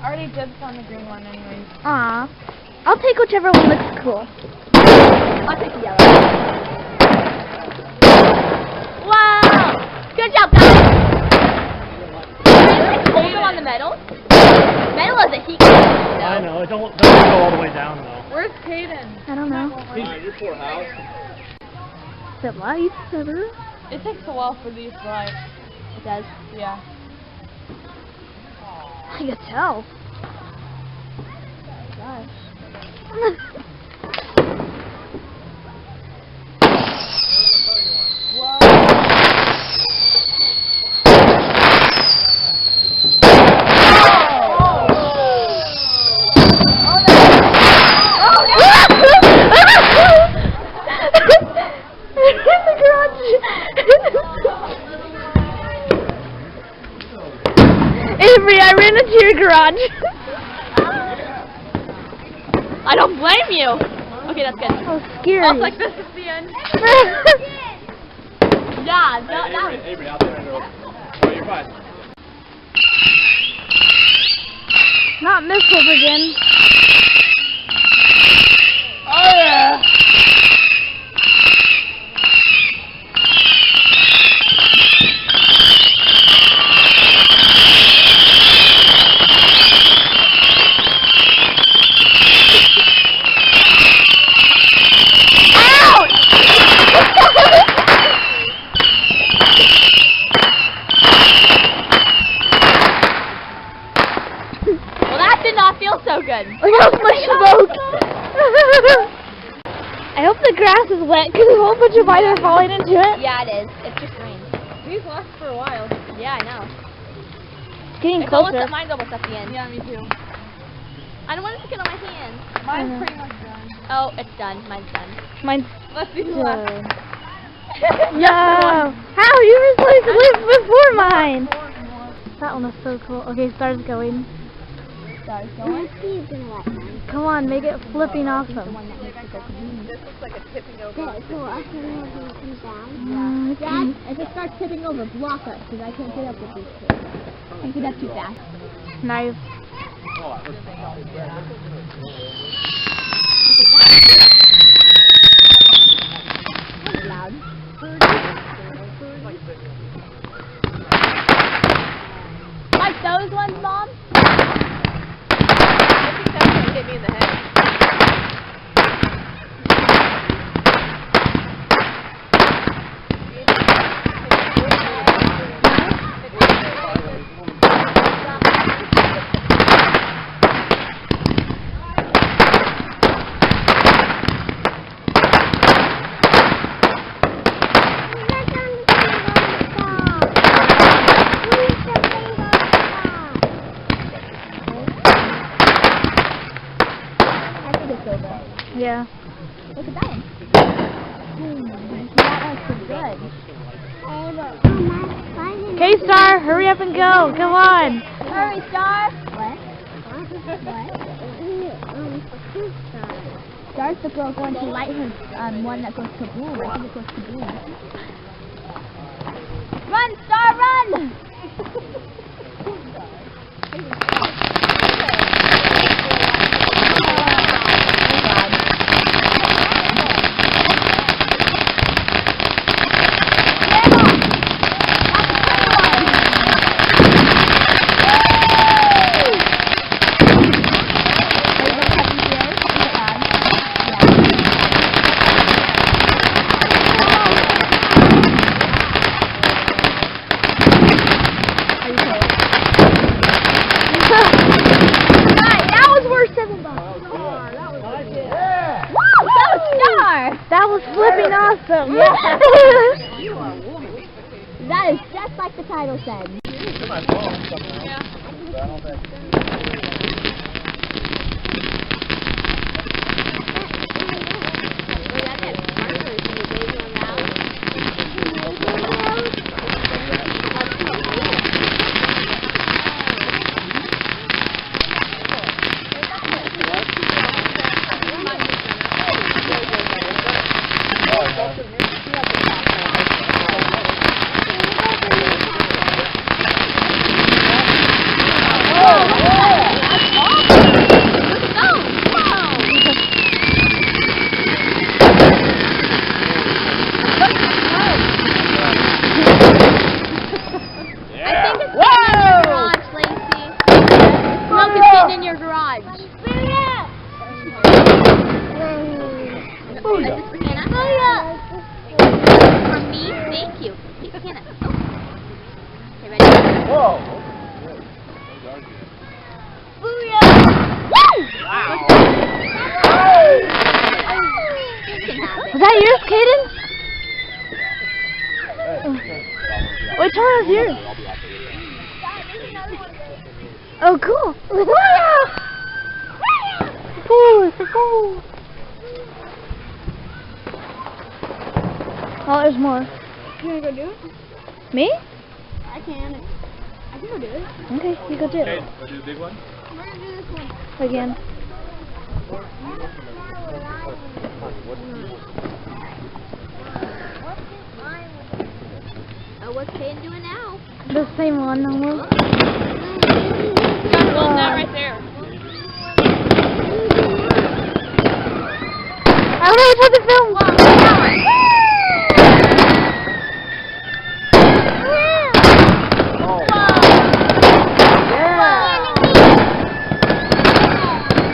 I already dibs on the green one anyways. Aw. I'll take whichever one looks cool. I'll take the yellow. Wow! Good job, guys! Hold them on the metal. Metal has a heat. I know, it doesn't go all the way down though. Where's Caden? I don't know. Your poor house. Is it lights ever? It takes a while for these to light. It does. Yeah. I can tell. Gosh. Avery, I ran into your garage. I don't blame you. Okay, that's good. Oh, scary. Oh, like this is the end. Yeah, no. Avery, out there. Oh, you're fine. Not missiles again. Oh yeah. Well, that did not feel so good. Look how much smoke. I hope the grass is wet because a whole bunch of mine are falling into it. Yeah, it is. It's just rain. These last for a while. Yeah, I know. It's getting It's almost closer. at, mine's almost at the end. Yeah, me too. I don't want it to get on my hands. Mine's pretty much done. Oh, it's done. Mine's done. Mine's Let's see the last done. No! How? You were supposed to live before mine! That one was so cool. Okay, Star's going. Star's going. Come on, make it flipping awesome. This looks like a tipping over. Dad, if it starts tipping over, block us, because I can't get up with these two. I get up too fast. Nice. That's loud. Like those ones, Mom? Definitely hit me in the head. Yeah. Look at that. That was so good. Okay, Star, hurry up and go. Come on. Hurry, Star. What? Star's the girl going to light her one that goes kaboom. I think it goes kaboom. Run, Star, run! That was flipping awesome. That is just like the title said. that yours, Kaden? Which one is yours? Oh, cool. Cool, it's so cool. Oh, there's more. You wanna go do it? Me? I can. I can go do it. Okay, you go do it. Okay, we'll do the big one. We're gonna do this one. Again. What's Caden doing now? The same one, almost. Hold that right there. I don't know which one to film.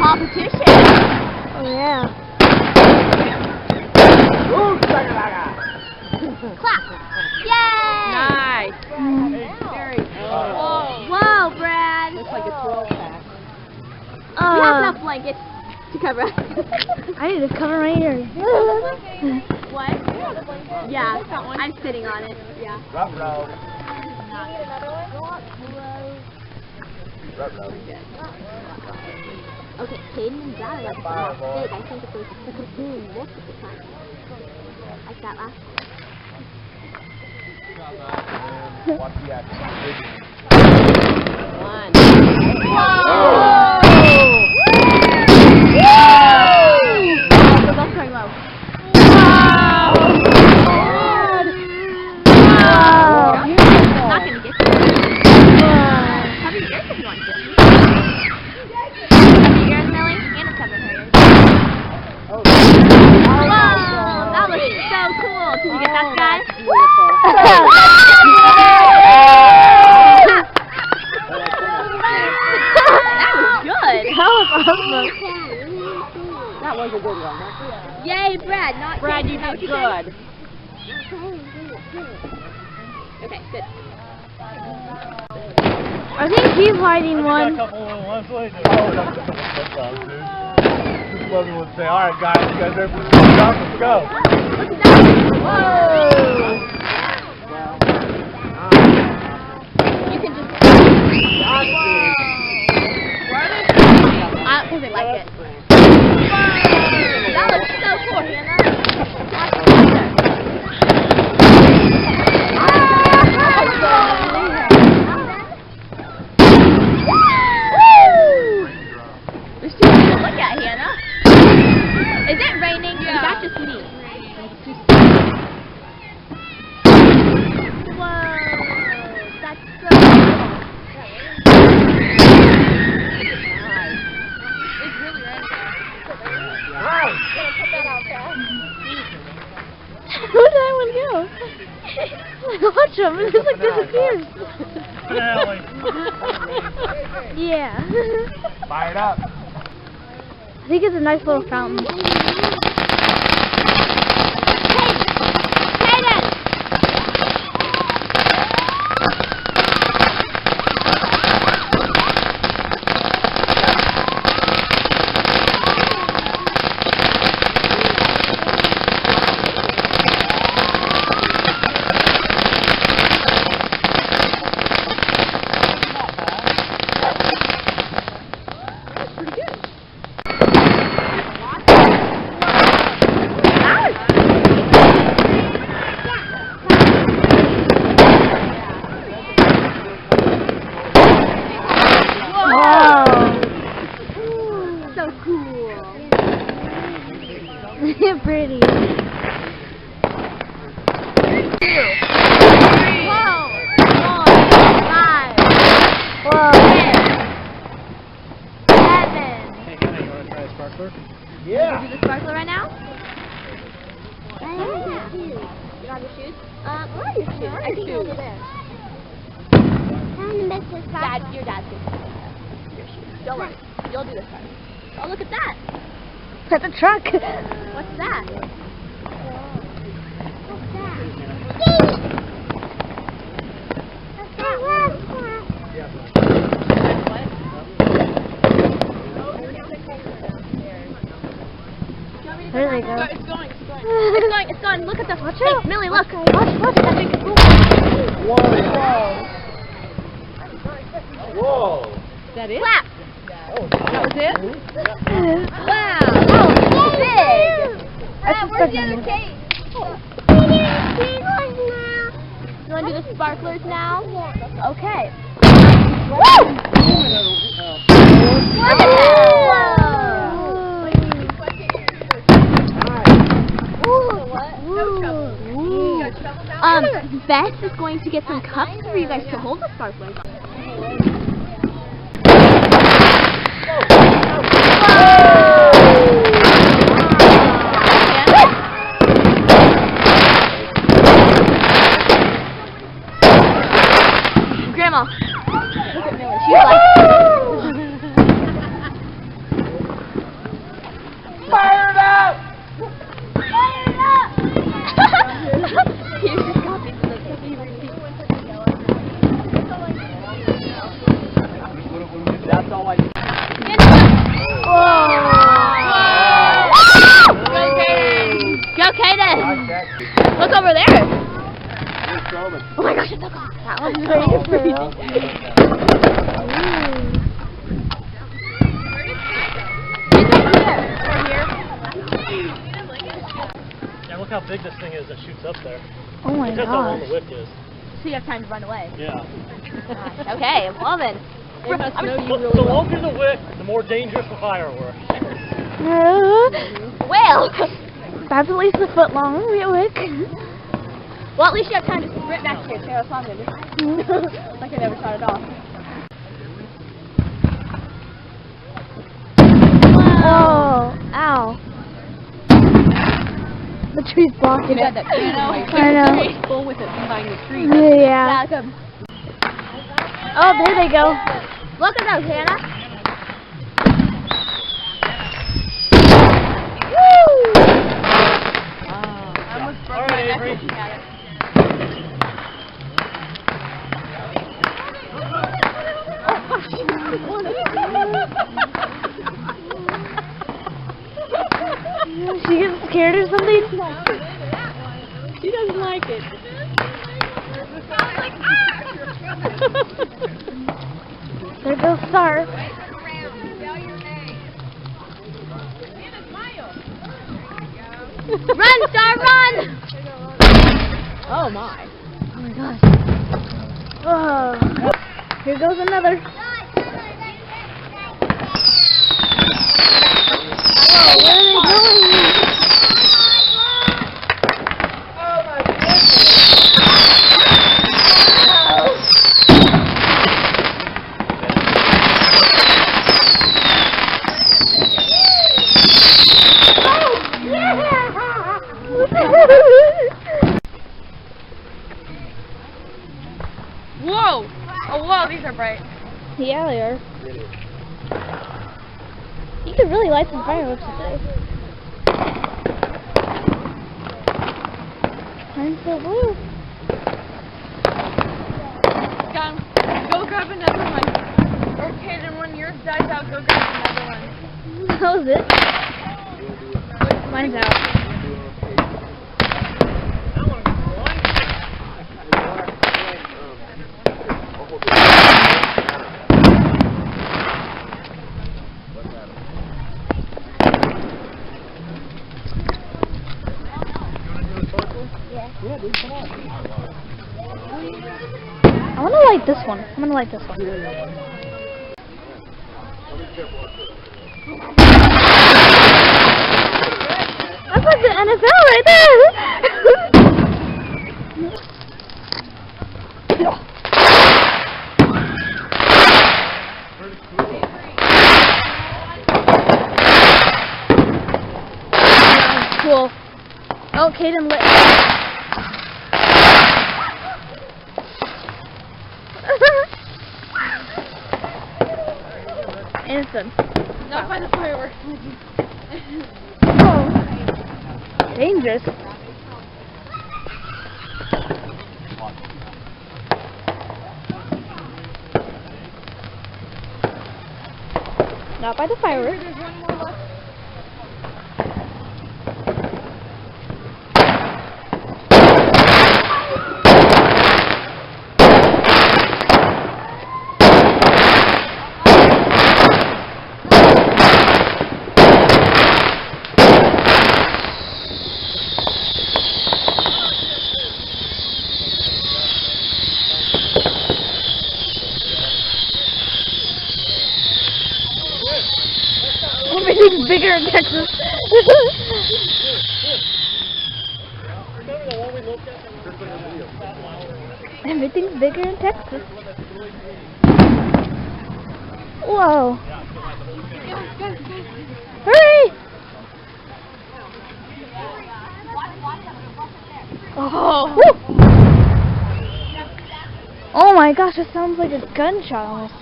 Competition. Oh yeah. Clap. Yay! Nice. Very cool. Whoa, Brad. Looks like a 12-pack. We have enough blankets to cover us. I need to cover my ears. What? Yeah, I'm sitting on it. Yeah. Okay, Caden and Brad are like that big. I think it was the kaboom most of the time. Like that last one. Watch the action. One. They're both throwing low. Not gonna get you. Cover your ears if you want to. Cover your ears, Millie, and it's covering her ears. Whoa! That looks so cool. Did you get that, guys? That was good. That was a good one. Yay, Brad. Not Brad, Caden. you Is that did what said? good. Okay, good. I think he's hiding one. Got a couple little ones later. Oh, that's dude. Just love everyone say, all right, guys, you guys ready for this one? Let's go. Look at that. Whoa! You can just... Because they like it. That looks so cool, Hannah. There's too much to look at, Hannah. Is it raining? Or is that just me? Whoa, that's so cool. It's really raining. Where did that one go? Watch him, it just like disappears. Finale. Yeah. Fire it up. I think it's a nice little fountain. You're pretty. Whoa! 5. Whoa. 7. Hey, Hannah, you want to try a sparkler? Do the sparkler right now? I have shoes. You don't have your shoes? Where are your shoes? I think over there. Dad, your dad's going to your shoes. Don't worry. You'll do this part. Oh, look at that. At the truck. What's that? What's that? There they go. It's going. It's going. Look at the. Watch Hey, out. Millie, look. Okay. Watch. That big boom. Whoa. Is that it? Clap. That was it? Wow. That was big. Brad, where's the other cake? You want to do the sparklers now? Okay. Woo! Beth is going to get some cups for you guys to hold the sparklers on. Grandma, look at Millie. She's like, Fire it up! fire it up! Here's your copy. That's all I need. Go, Kaden! Look over there! Oh my gosh, it's so cool. That one's so pretty. Yeah, look how big this thing is that shoots up there. Oh my That's how long gosh. the wick is. So you have time to run away. Yeah. Okay, well then. They must know you The really well. longer the wick, the more dangerous the firework. Well, That's at least a foot long, wick. well, at least you have time to sprint back to your chair. That's all I'm gonna do. Like I never shot it off. Oh, ow. The tree's blocking You had it. that piano. I know. Full with it behind the tree. Yeah. Come. Oh, there they go. Look at those, Hannah. All right, Avery. She gets scared or something? She doesn't like it. There goes Star. Run, Star, run! Oh my. Oh my gosh. Oh. Here goes another. Whoa, where are they going? Whoa! Oh, whoa, these are bright. Yeah, they are. You could really light some fireworks with this. Mine's so blue. Go grab another one. Or Kaden, when yours dies out, go grab another one. That was it. Mine's out. Yeah, dude, come on. I want to light this one. I'm going to light this one. That's like the NFL right there. Cool. Oh, Kaden lit. Innocent. Not by the fireworks. Oh. Dangerous. Not by the fireworks. There's one more left. Everything's bigger in Texas. Remember the one we looked at? Everything's bigger in Texas. Whoa. Hurry! Oh. Woo! Oh my gosh, it sounds like a gunshot almost.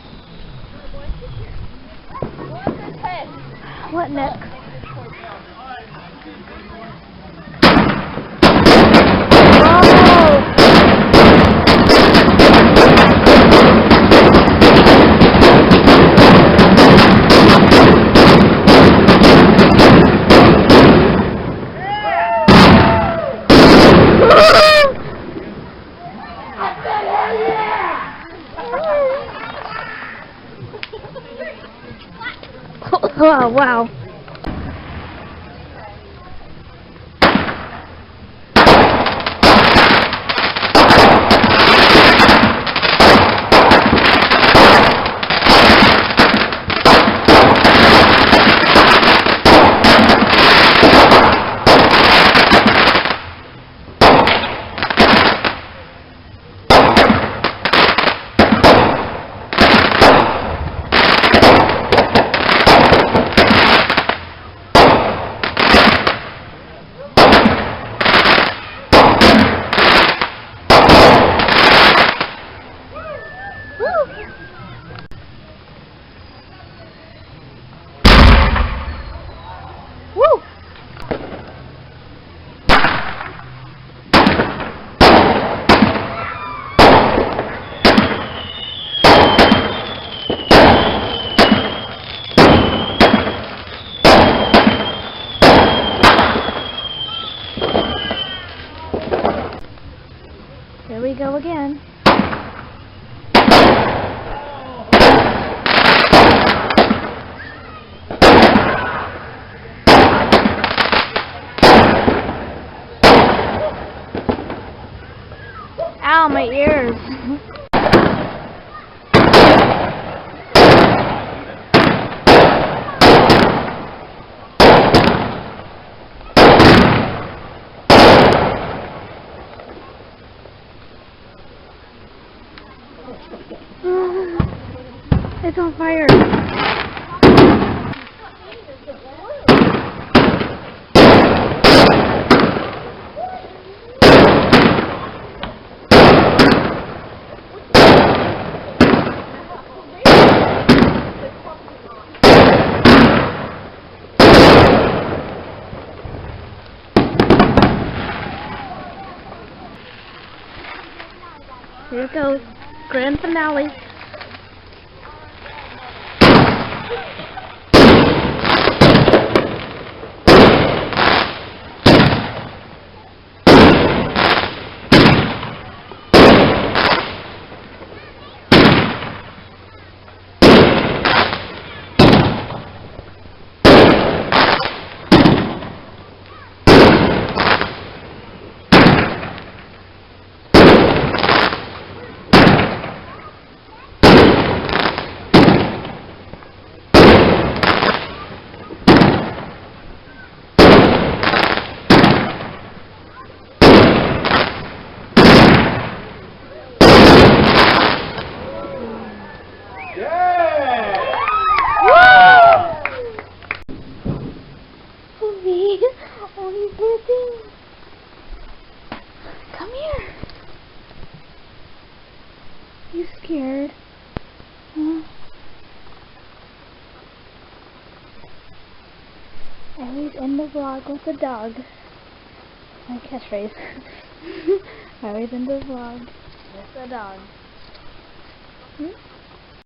What next? Oh, wow. Here we go again. Ow, my ears. It's on fire. Here it goes. Grand finale. Oh, he's listening. Come here. You scared? Huh? Always end the vlog with a dog. My catchphrase. Always end the vlog with a dog. Hmm?